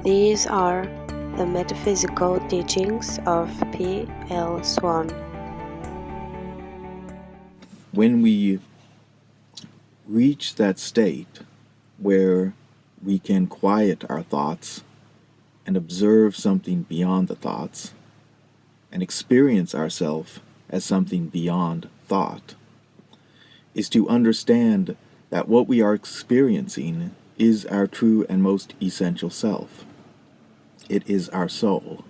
These are the metaphysical teachings of P. L. Swan. When we reach that state where we can quiet our thoughts and observe something beyond the thoughts and experience ourselves as something beyond thought, is to understand that what we are experiencing is our true and most essential self. It is our soul.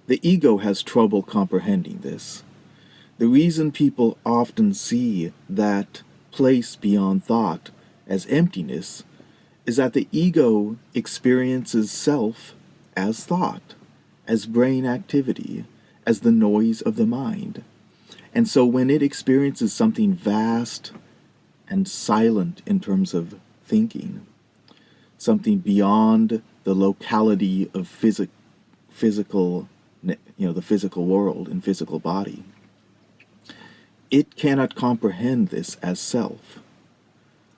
The ego has trouble comprehending this. The reason people often see that place beyond thought as emptiness is that the ego experiences self as thought, as brain activity, as the noise of the mind. And so when it experiences something vast and silent in terms of thinking, something beyond the locality of physical, the physical world and physical body, it cannot comprehend this as self,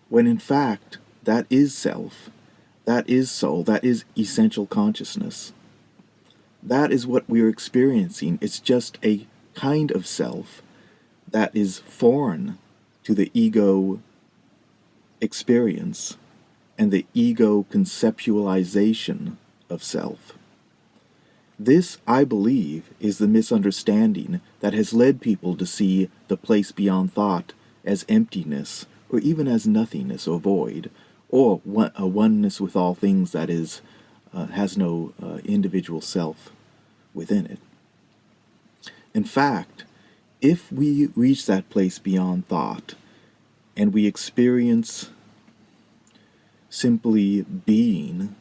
when in fact that is self, that is soul, that is essential consciousness. That is what we're experiencing. It's just a kind of self that is foreign to the ego experience and the ego conceptualization of self. This, I believe, is the misunderstanding that has led people to see the place beyond thought as emptiness, or even as nothingness or void, or a oneness with all things that is has no individual self within it. In fact, if we reach that place beyond thought, and we experience simply being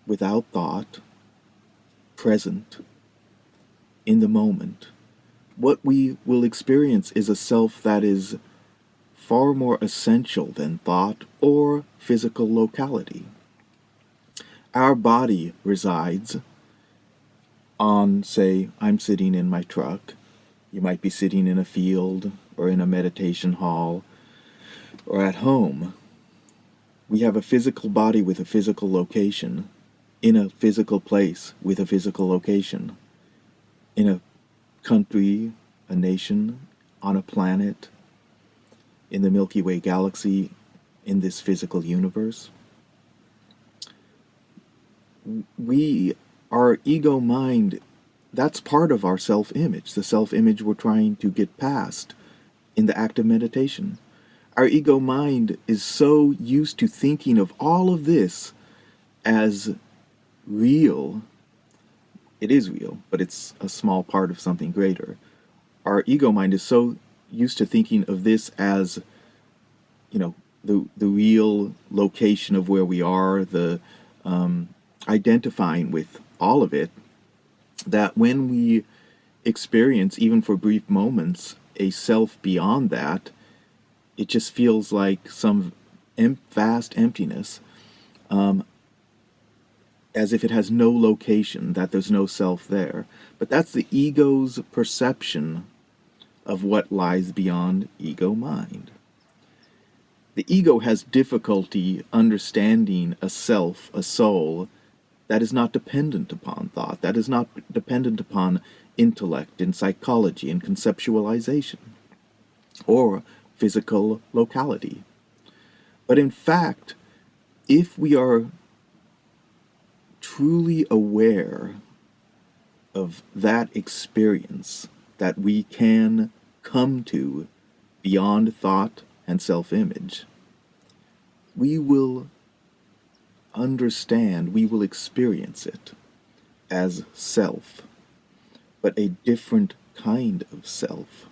without thought, present, in the moment, what we will experience is a self that is far more essential than thought or physical locality. Our body resides on, say, I'm sitting in my truck. You might be sitting in a field or in a meditation hall or at home. We have a physical body with a physical location, in a physical place with a physical location, in a country, a nation, on a planet, in the Milky Way galaxy, in this physical universe. Our ego mind, that's part of our self-image, the self-image we're trying to get past in the act of meditation. Our ego mind is so used to thinking of all of this as real. It is real, but it's a small part of something greater. Our ego mind is so used to thinking of this as, the real location of where we are, the identifying with all of it, that when we experience, even for brief moments, a self beyond that, it just feels like some vast emptiness, as if it has no location, that there's no self there. But that's the ego's perception of what lies beyond ego mind. The ego has difficulty understanding a self, a soul, that is not dependent upon thought, that is not dependent upon intellect and psychology and conceptualization, or physical locality. But in fact, if we are truly aware of that experience that we can come to beyond thought and self-image, we will understand, we will experience it as self, but a different kind of self.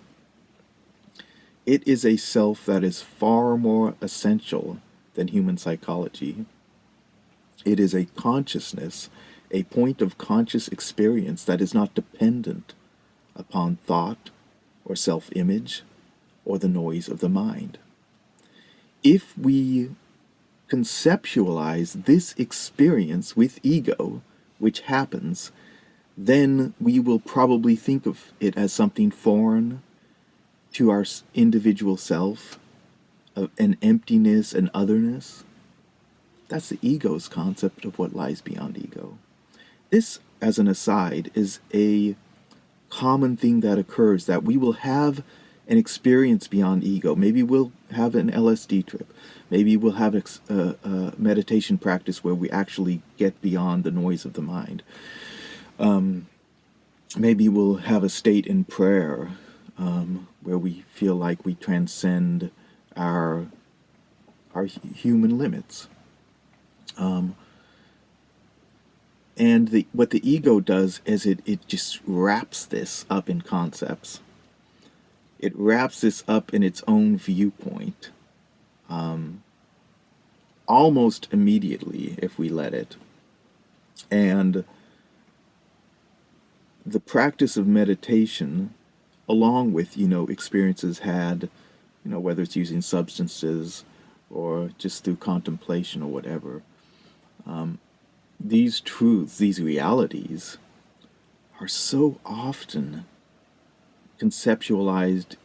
It is a self that is far more essential than human psychology. It is a consciousness, a point of conscious experience that is not dependent upon thought or self-image or the noise of the mind. If we conceptualize this experience with ego, which happens, then we will probably think of it as something foreign to our individual self, an emptiness and otherness. That's the ego's concept of what lies beyond ego. This, as an aside, is a common thing that occurs, that we will have an experience beyond ego. Maybe we'll have an LSD trip. Maybe we'll have a meditation practice where we actually get beyond the noise of the mind. Maybe we'll have a state in prayer where we feel like we transcend our human limits. And what the ego does is it just wraps this up in concepts. It wraps this up in its own viewpoint, almost immediately if we let it. And the practice of meditation, along with, experiences had, whether it's using substances or just through contemplation or whatever, these truths, these realities, are so often conceptualized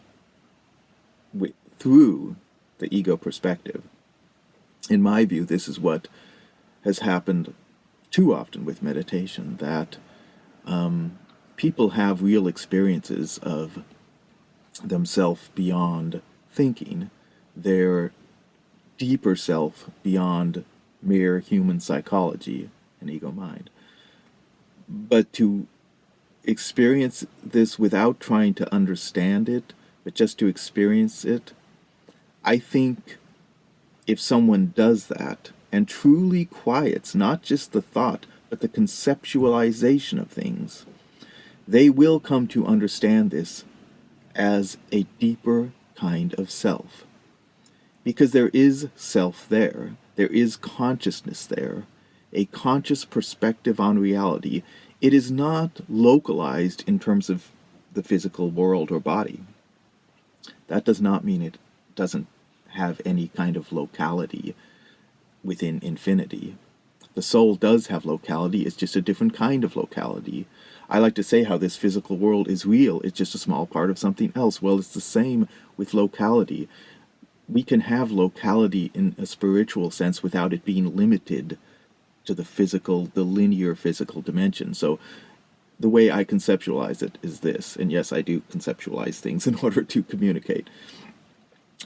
through the ego perspective. In my view, this is what has happened too often with meditation, that people have real experiences of themselves beyond thinking, their deeper self beyond mere human psychology and ego mind. But to experience this without trying to understand it, but just to experience it, I think if someone does that and truly quiets not just the thought, but the conceptualization of things, they will come to understand this as a deeper kind of self. Because there is self there, there is consciousness there, a conscious perspective on reality. It is not localized in terms of the physical world or body. That does not mean it doesn't have any kind of locality within infinity. The soul does have locality, it's just a different kind of locality. I like to say how this physical world is real, it's just a small part of something else. Well, it's the same with locality. We can have locality in a spiritual sense without it being limited to the linear physical dimension. So the way I conceptualize it is this, and yes, I do conceptualize things in order to communicate.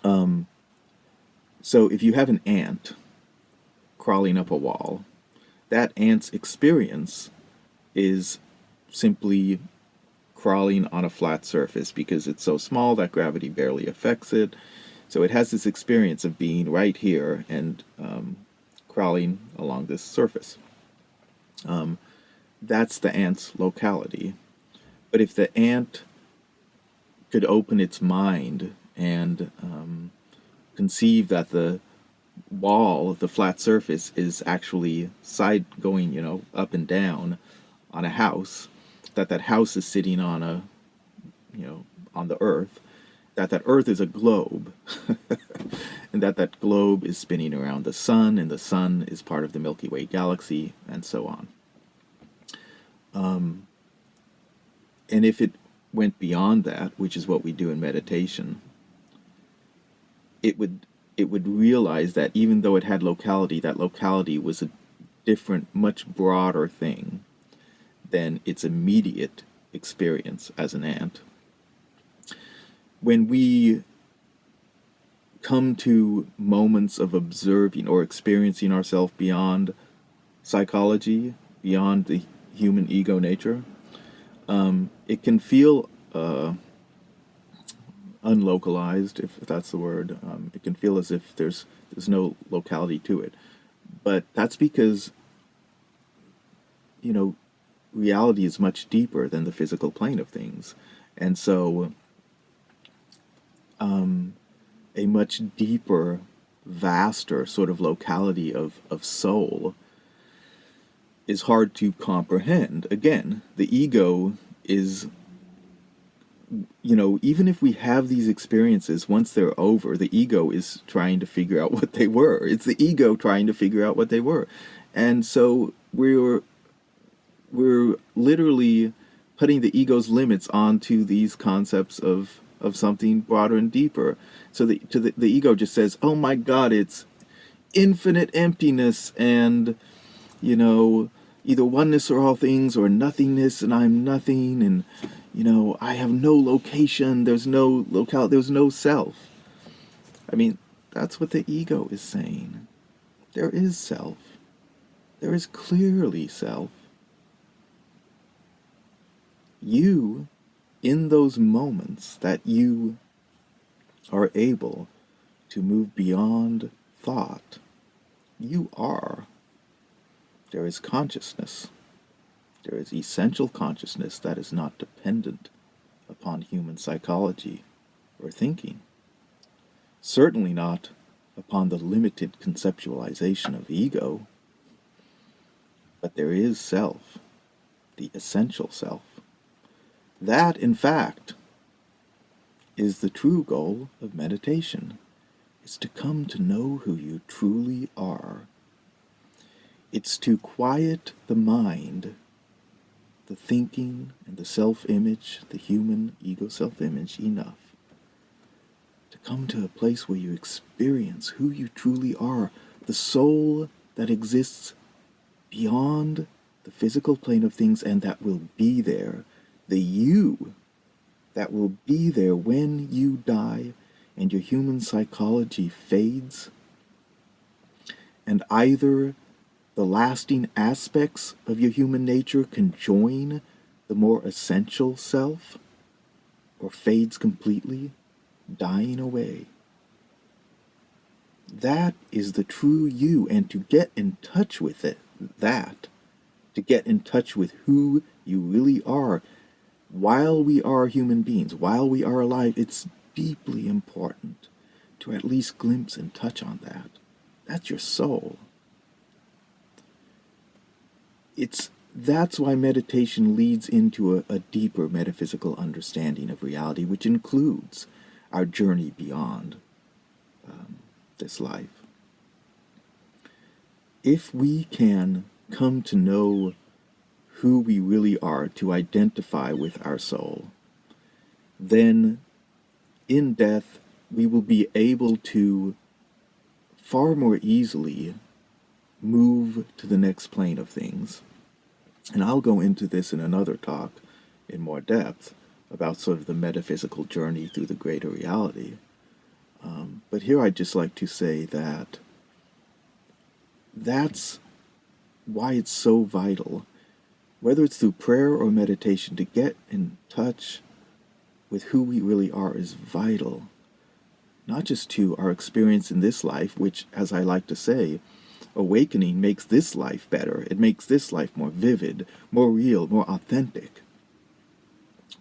So if you have an ant crawling up a wall, that ant's experience is simply crawling on a flat surface because it's so small that gravity barely affects it. So it has this experience of being right here and crawling along this surface. That's the ant's locality. But if the ant could open its mind and conceive that the wall, the flat surface, is actually going, up and down on a house, that house is sitting on on the earth, that earth is a globe, and that globe is spinning around the sun, and the sun is part of the Milky Way galaxy, and so on. And if it went beyond that, which is what we do in meditation, it would realize that even though it had locality, that locality was a different, much broader thing than its immediate experience as an ant. When we come to moments of observing or experiencing ourselves beyond psychology, beyond the human ego nature, it can feel unlocalized, if that's the word. It can feel as if there's no locality to it. But that's because, reality is much deeper than the physical plane of things. And so a much deeper, vaster sort of locality of soul is hard to comprehend. Again, the ego is, even if we have these experiences, once they're over, the ego is trying to figure out what they were. It's the ego trying to figure out what they were. And so we're literally putting the ego's limits onto these concepts of something broader and deeper. So the ego just says, oh my God, it's infinite emptiness and, you know, either oneness or all things or nothingness and I'm nothing and, I have no location, there's no locale, there's no self. I mean, that's what the ego is saying. There is self. There is clearly self. You, in those moments that you are able to move beyond thought, you are. There is consciousness. There is essential consciousness that is not dependent upon human psychology or thinking. Certainly not upon the limited conceptualization of ego. But there is self, the essential self. That, in fact, is the true goal of meditation, is to come to know who you truly are. It's to quiet the mind, the thinking and the self-image, the human ego self-image enough to come to a place where you experience who you truly are, the soul that exists beyond the physical plane of things and that will be there, the you that will be there when you die and your human psychology fades, and either the lasting aspects of your human nature can join the more essential self, or fades completely, dying away. That is the true you, and to get in touch with it, to get in touch with who you really are, while we are human beings, while we are alive, it's deeply important to at least glimpse and touch on that. That's your soul. That's why meditation leads into a deeper metaphysical understanding of reality, which includes our journey beyond this life. If we can come to know who we really are, to identify with our soul, then in death we will be able to far more easily move to the next plane of things. And I'll go into this in another talk in more depth about sort of the metaphysical journey through the greater reality. But here I'd just like to say that that's why it's so vital, whether it's through prayer or meditation, to get in touch with who we really are is vital. Not just to our experience in this life, which, as I like to say, awakening makes this life better. It makes this life more vivid, more real, more authentic.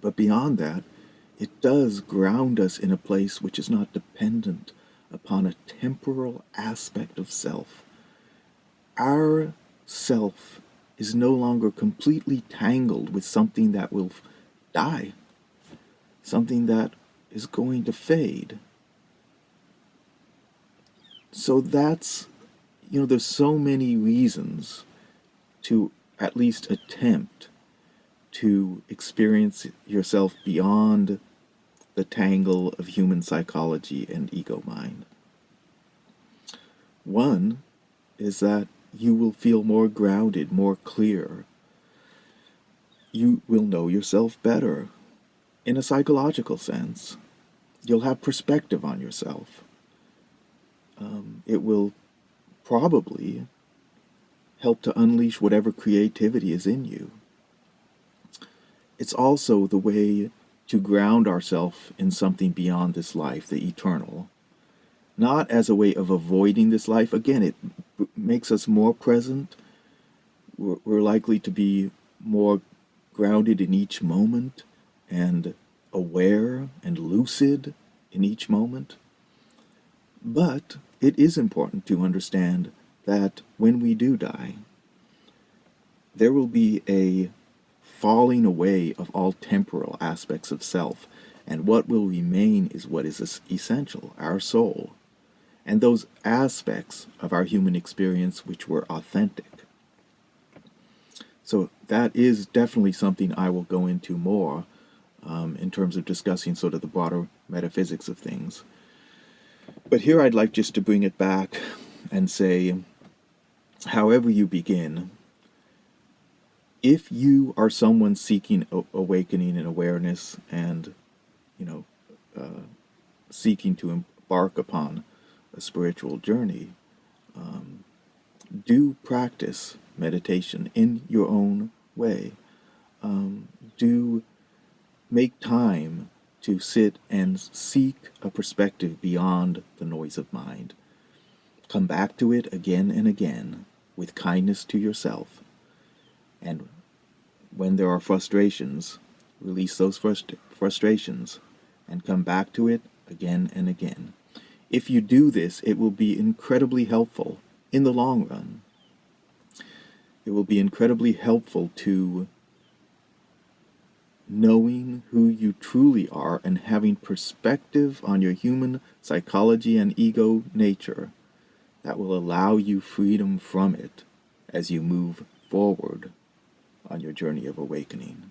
But beyond that, it does ground us in a place which is not dependent upon a temporal aspect of self. Our self is no longer completely tangled with something that will die, something that is going to fade. So that's, there's so many reasons to at least attempt to experience yourself beyond the tangle of human psychology and ego mind. One is that you will feel more grounded, more clear. You will know yourself better in a psychological sense. You'll have perspective on yourself. It will probably help to unleash whatever creativity is in you. It's also the way to ground ourselves in something beyond this life, the eternal. Not as a way of avoiding this life. Again, it makes us more present. We're likely to be more grounded in each moment and aware and lucid in each moment. But it is important to understand that when we do die, there will be a falling away of all temporal aspects of self, and what will remain is what is essential, our soul, and those aspects of our human experience which were authentic. So that is definitely something I will go into more in terms of discussing sort of the broader metaphysics of things. But here I'd like just to bring it back and say, however you begin, if you are someone seeking awakening and awareness and, you know, seeking to embark upon a spiritual journey, do practice meditation in your own way. Do make time to sit and seek a perspective beyond the noise of mind. Come back to it again and again with kindness to yourself. And when there are frustrations, release those frustrations and come back to it again and again. If you do this, it will be incredibly helpful in the long run. It will be incredibly helpful to knowing who you truly are and having perspective on your human psychology and ego nature that will allow you freedom from it as you move forward on your journey of awakening.